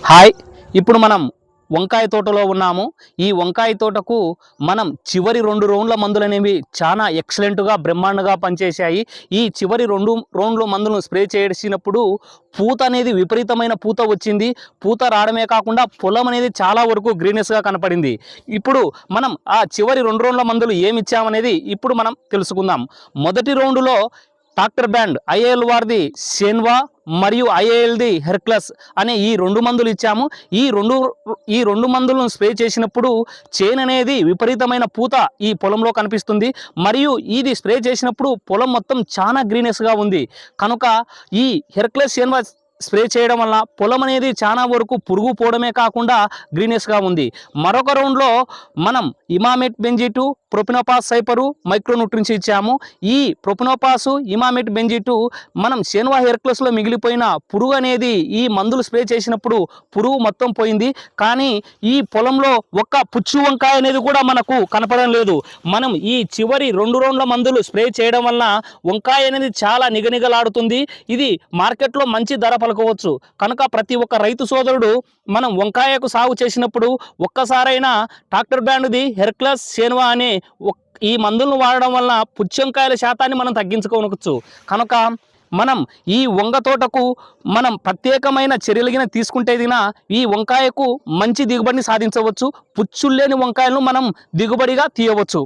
Hi. ఇప్పుడు మనం వంకాయ తోటలో ఉన్నాము. ఈ వంకాయ తోటకు మనం చివరి 2 రౌండ్ల మందులనేవి చాలా ఎక్సలెంట్‌గా బ్రహ్మాండంగా పనిచేశాయి. ఈ చివరి 2 రౌండ్ల మందులను స్ప్రే చేసినప్పుడు పూత అనేది విపరీతమైన పూత వచ్చింది. పూత రావడమే కాకుండా పొలం అనేది చాలా వరకు గ్రీనెస్‌గా కనపడింది. ఇప్పుడు మనం ఆ చివరి 2 రౌండ్ల మందులు ఏమి ఇచ్చామనేది ఇప్పుడు మనం తెలుసుకుందాం. మొదటి రౌండ్‌లో డాక్టర్ బ్యాండ్ ఐఏఎల్ వారిది సెన్వా మరియు ఐఏఎల్ది హెర్క్లస్ అనే ఈ 2 మందులు ఇచ్చాము. ఈ రెండు మందులను స్ప్రే చేసినప్పుడు చేను అనేది విపరీతమైన పూత ఈ పొలంలో కనిపిస్తుంది. మరియు ఇది స్ప్రే చేసినప్పుడు పొలం మొత్తం చాలా గ్రీనెస్గా ఉంది. కనుక ఈ హెర్క్లస్ సెన్వా స్ప్రే చేయడం వల్ల పొలం అనేది చాలా వరకు పురుగు పోవడమే కాకుండా గ్రీనెస్గా ఉంది. మరొక రౌండ్లో మనం ఇమామెట్ బెంజిటు, ప్రొపినోపాస్ సైపరు, మైక్రోన్యూట్రియన్స్ ఇచ్చాము. ఈ ప్రొపినోపాసు, ఇమామెట్ బెంజిటు మనం సెన్వా హెర్క్లస్లో మిగిలిపోయిన పురుగు అనేది ఈ మందులు స్ప్రే చేసినప్పుడు పురుగు మొత్తం పోయింది. కానీ ఈ పొలంలో ఒక్క పుచ్చు వంకాయ అనేది కూడా మనకు కనపడడం లేదు. మనం ఈ చివరి 2 రౌండ్ల మందులు స్ప్రే చేయడం వలన వంకాయ అనేది చాలా నిగనిగలాడుతుంది. ఇది మార్కెట్లో మంచి ధర పలుకోవచ్చు. కనుక ప్రతి ఒక్క రైతు సోదరుడు మనం వంకాయకు సాగు చేసినప్పుడు ఒక్కసారైనా డాక్టర్ బ్యాండ్ది హెర్క్లస్ సెన్వా అనే ఈ మందులను వాడడం వలన పుచ్చంకాయల శాతాన్ని మనం తగ్గించుకోవచ్చు. కనుక మనం ఈ వంగ తోటకు మనం ప్రత్యేకమైన చర్యలు తీసుకుంటే ఈ వంకాయకు మంచి దిగుబడిని సాధించవచ్చు. పుచ్చులేని వంకాయలను మనం దిగుబడిగా తీయవచ్చు.